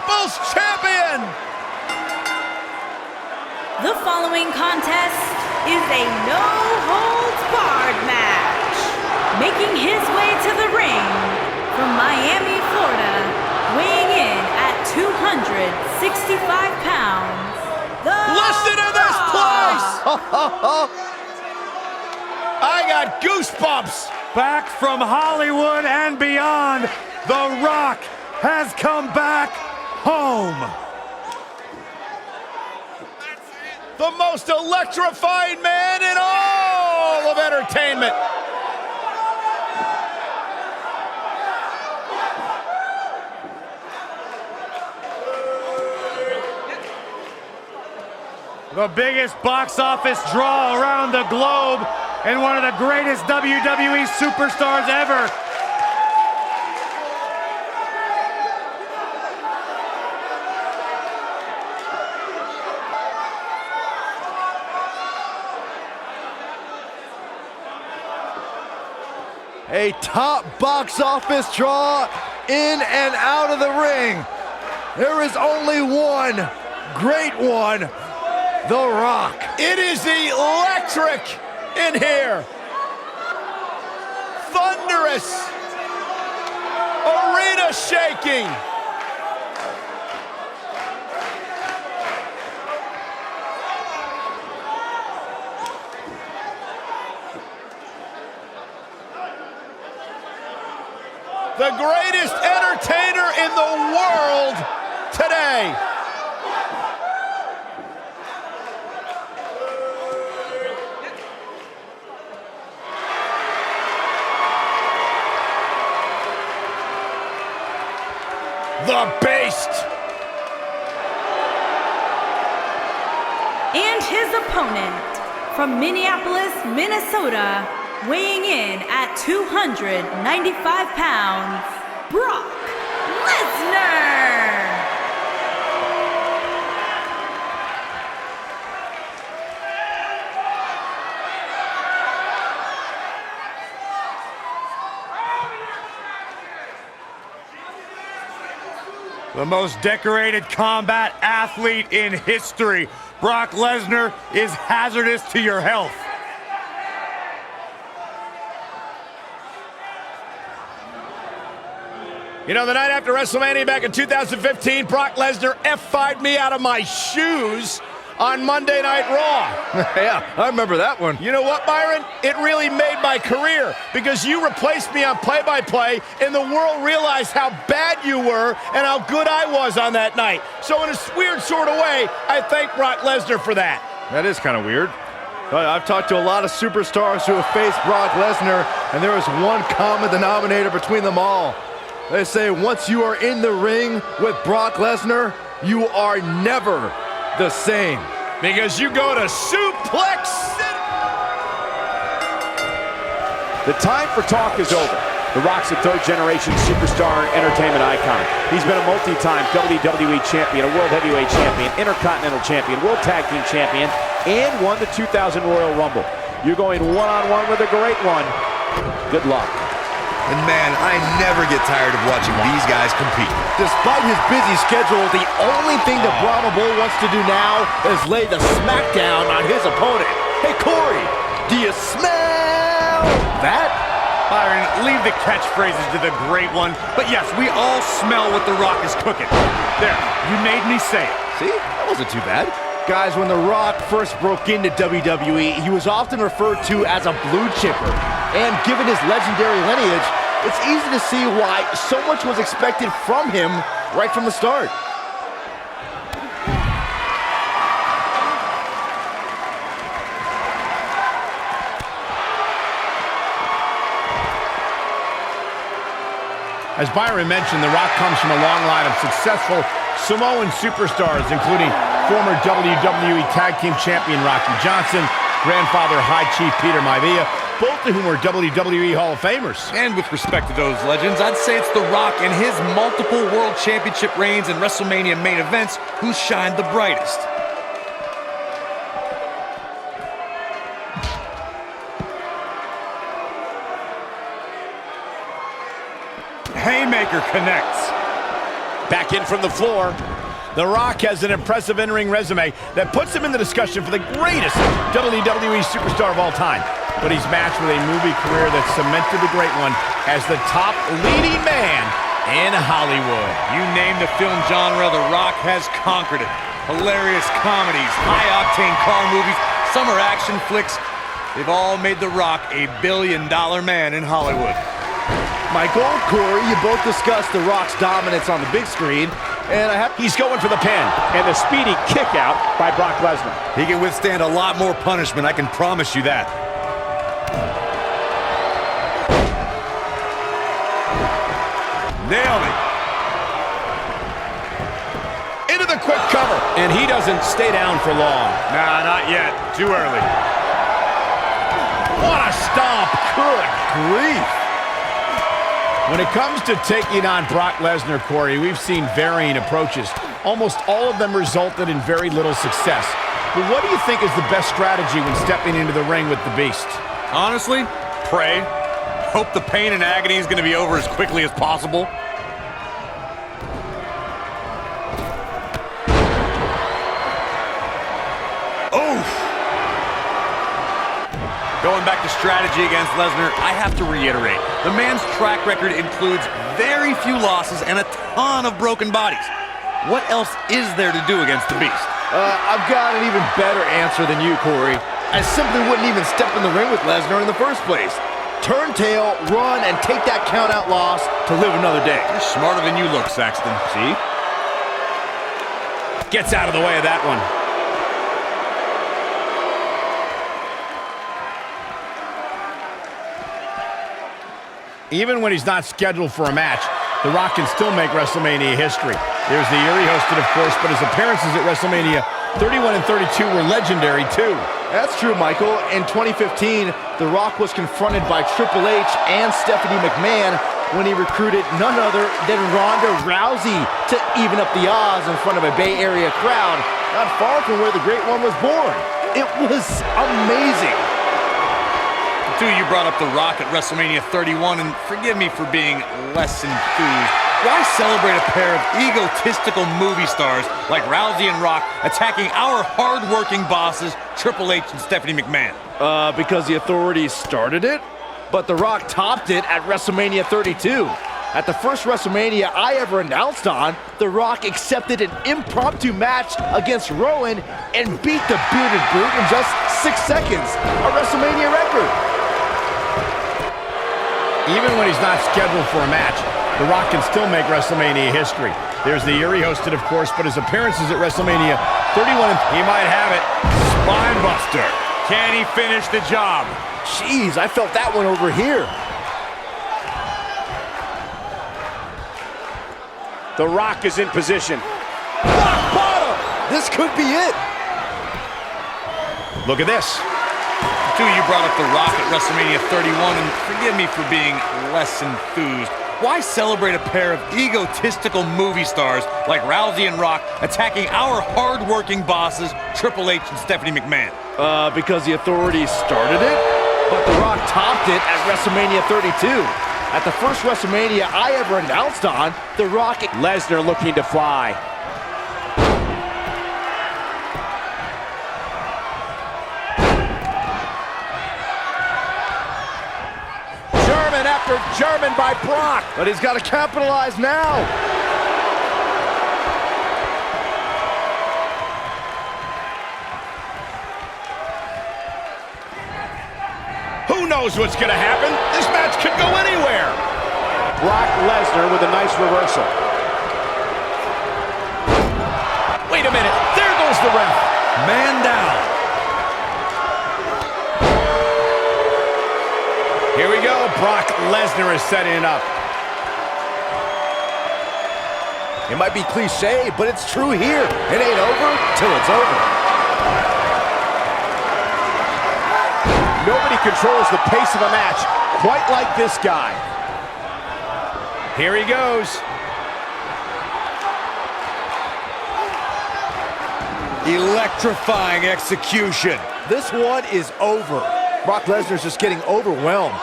People's Champion! The following contest is a no-holds-barred match. Making his way to the ring from Miami, Florida, weighing in at 265 pounds, Listen to this place! I got goosebumps! Back from Hollywood and beyond, The Rock has come back home. The most electrifying man in all of entertainment. The biggest box office draw around the globe and one of the greatest WWE superstars ever. A top box office draw in and out of the ring. There is only one great one, The Rock. It is electric in here. Thunderous. Arena shaking. The greatest entertainer in the world today. The Beast. And his opponent from Minneapolis, Minnesota, weighing in at 295 pounds, Brock Lesnar. The most decorated combat athlete in history, Brock Lesnar, is hazardous to your health. You know, the night after WrestleMania back in 2015, Brock Lesnar F5'd me out of my shoes on Monday Night Raw. Yeah, I remember that one. You know what, Byron? It really made my career because you replaced me on play-by-play and the world realized how bad you were and how good I was on that night. So in a weird sort of way, I thank Brock Lesnar for that. That is kind of weird. I've talked to a lot of superstars who have faced Brock Lesnar, and there is one common denominator between them all. They say once you are in the ring with Brock Lesnar, you are never the same. Because you go to Suplex City. The time for talk is over. The Rock's a third-generation superstar and entertainment icon. He's been a multi-time WWE champion, a World Heavyweight champion, Intercontinental champion, World Tag Team champion, and won the 2000 Royal Rumble. You're going one-on-one with a great one. Good luck. And man, I never get tired of watching these guys compete. Despite his busy schedule, the only thing that Brahma Bull wants to do now is lay the smackdown on his opponent. Hey, Corey, do you smell that? Byron, leave the catchphrases to the great one. But yes, we all smell what The Rock is cooking. There, you made me say it. See, that wasn't too bad. Guys, when The Rock first broke into WWE, he was often referred to as a blue chipper. And given his legendary lineage, it's easy to see why so much was expected from him right from the start. As Byron mentioned, The Rock comes from a long line of successful Samoan superstars, including former WWE Tag Team Champion Rocky Johnson, grandfather High Chief Peter Maivia, both of whom are WWE Hall of Famers. And with respect to those legends, I'd say it's The Rock and his multiple World Championship reigns and WrestleMania main events who shined the brightest. Haymaker connects. Back in from the floor. The Rock has an impressive in-ring resume that puts him in the discussion for the greatest WWE superstar of all time. But he's matched with a movie career that cemented the great one as the top leading man in Hollywood. You name the film genre, The Rock has conquered it. Hilarious comedies, high-octane car movies, summer action flicks. They've all made The Rock a billion-dollar man in Hollywood. Michael, Corey, you both discussed The Rock's dominance on the big screen, and He's going for the pin. And the speedy kick out by Brock Lesnar. He can withstand a lot more punishment, I can promise you that. Nailed it. Into the quick cover. And he doesn't stay down for long. Nah, not yet. Too early. What a stomp. Good grief. When it comes to taking on Brock Lesnar, Corey, we've seen varying approaches. Almost all of them resulted in very little success. But what do you think is the best strategy when stepping into the ring with the Beast? Honestly, pray. Hope the pain and agony is going to be over as quickly as possible. Oof! Going back to strategy against Lesnar, I have to reiterate, the man's track record includes very few losses and a ton of broken bodies. What else is there to do against the Beast? I've got an even better answer than you, Corey. I simply wouldn't even step in the ring with Lesnar in the first place. Turn tail, run, and take that count-out loss to live another day. You're smarter than you look, Saxton. See? Gets out of the way of that one. Even when he's not scheduled for a match, The Rock can still make WrestleMania history. There's the year he hosted, of course, but his appearances at WrestleMania 31 and 32 were legendary, too. That's true, Michael. In 2015, The Rock was confronted by Triple H and Stephanie McMahon when he recruited none other than Ronda Rousey to even up the odds in front of a Bay Area crowd, not far from where the Great One was born. It was amazing. Two, you brought up The Rock at WrestleMania 31, and forgive me for being less enthused. Why celebrate a pair of egotistical movie stars like Rousey and Rock attacking our hard-working bosses, Triple H and Stephanie McMahon? Because the authorities started it, but The Rock topped it at WrestleMania 32. At the first WrestleMania I ever announced on, The Rock accepted an impromptu match against Rowan and beat the bearded brute in just 6 seconds, a WrestleMania record. Even when he's not scheduled for a match, The Rock can still make WrestleMania history. There's the year he hosted, of course, but his appearances at WrestleMania 31, he might have it. Spine buster. Can he finish the job? Jeez, I felt that one over here. The Rock is in position. Rock bottom! This could be it. Look at this. Two, you brought up The Rock at WrestleMania 31, and forgive me for being less enthused. Why celebrate a pair of egotistical movie stars like Rousey and Rock attacking our hard-working bosses, Triple H and Stephanie McMahon? Because the authorities started it, but The Rock topped it at WrestleMania 32. At the first WrestleMania I ever announced on, The Rock... Lesnar looking to fly. German after German by Brock. But he's got to capitalize now. Who knows what's going to happen? This match could go anywhere. Brock Lesnar with a nice reversal. Wait a minute. There goes the ref. Man down. Here we go. Brock Lesnar is setting up. It might be cliche, but it's true here. It ain't over till it's over. Nobody controls the pace of a match quite like this guy. Here he goes. Electrifying execution. This one is over. Brock Lesnar's just getting overwhelmed.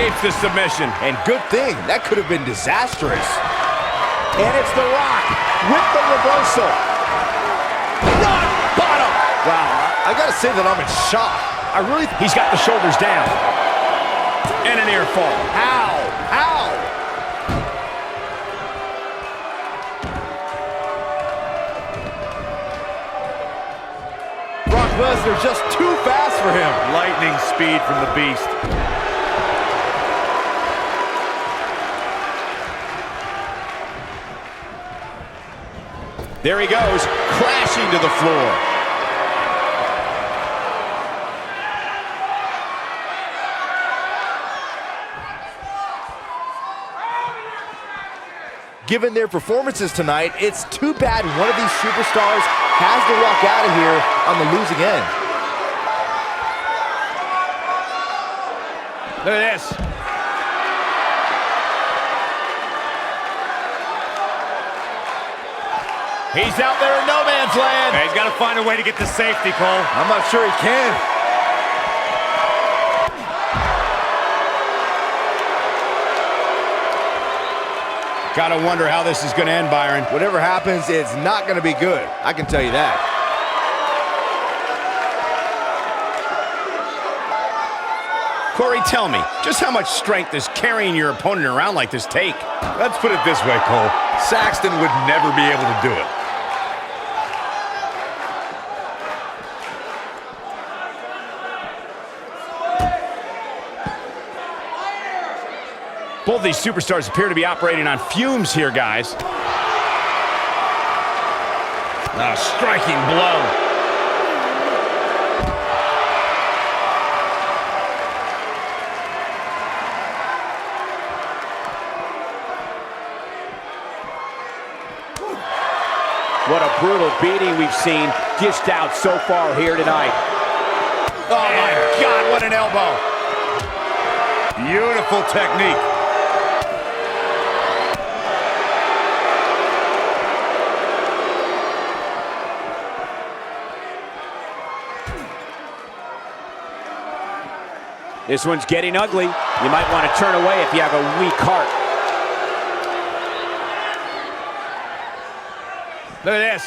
escapes the submission. And good thing, that could have been disastrous. And it's The Rock with the reversal. Rock bottom. Wow, I gotta say that I'm in shock. He's got the shoulders down. And an ear fall. How? How? Brock Lesnar just too fast for him. Lightning speed from the Beast. There he goes, crashing to the floor. Given their performances tonight, it's too bad one of these superstars has to walk out of here on the losing end. Look at this. He's out there in no man's land. He's got to find a way to get to safety, Cole. I'm not sure he can. Gotta wonder how this is gonna end, Byron. Whatever happens, it's not going to be good. I can tell you that. Corey, tell me, just how much strength does carrying your opponent around like this take? Let's put it this way, Cole. Saxton would never be able to do it. Both these superstars appear to be operating on fumes here, guys. A striking blow. What a brutal beating we've seen dished out so far here tonight. Oh my God, what an elbow. Beautiful technique. This one's getting ugly. You might want to turn away if you have a weak heart. Look at this.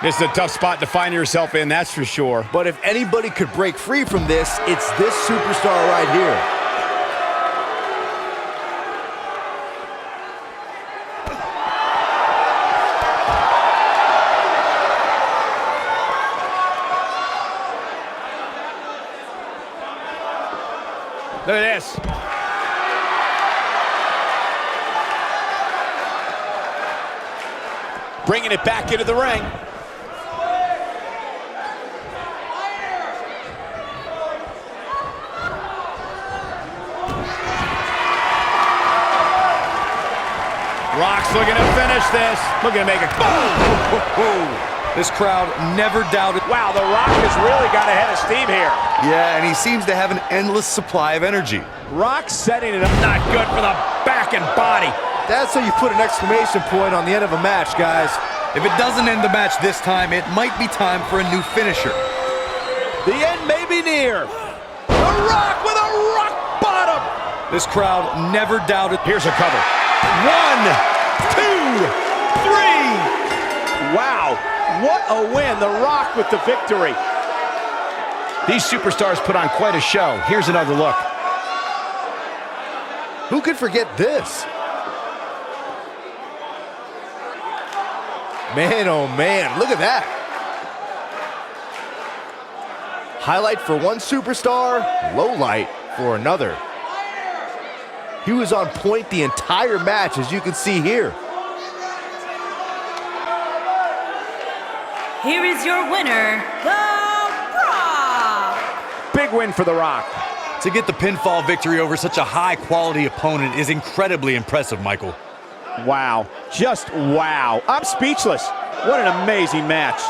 This is a tough spot to find yourself in, that's for sure. But if anybody could break free from this, it's this superstar right here. Look at this. Bringing it back into the ring. Rock's looking to finish this. Looking to make it. This crowd never doubted. Wow, The Rock has really got a head of steam here. Yeah, and he seems to have an endless supply of energy. Rock setting it up. Not good for the back and body. That's how you put an exclamation point on the end of a match, guys. If it doesn't end the match this time, it might be time for a new finisher. The end may be near. The Rock with a rock bottom. This crowd never doubted. Here's a cover. 1, 2, 3. Wow, what a win. The Rock with the victory. These superstars put on quite a show. Here's another look. Who could forget this? Man, oh man, look at that. Highlight for one superstar, low light for another. He was on point the entire match, as you can see here. Here is your winner, The Rock. Big win for The Rock. To get the pinfall victory over such a high-quality opponent is incredibly impressive, Michael. Wow, just wow. I'm speechless. What an amazing match.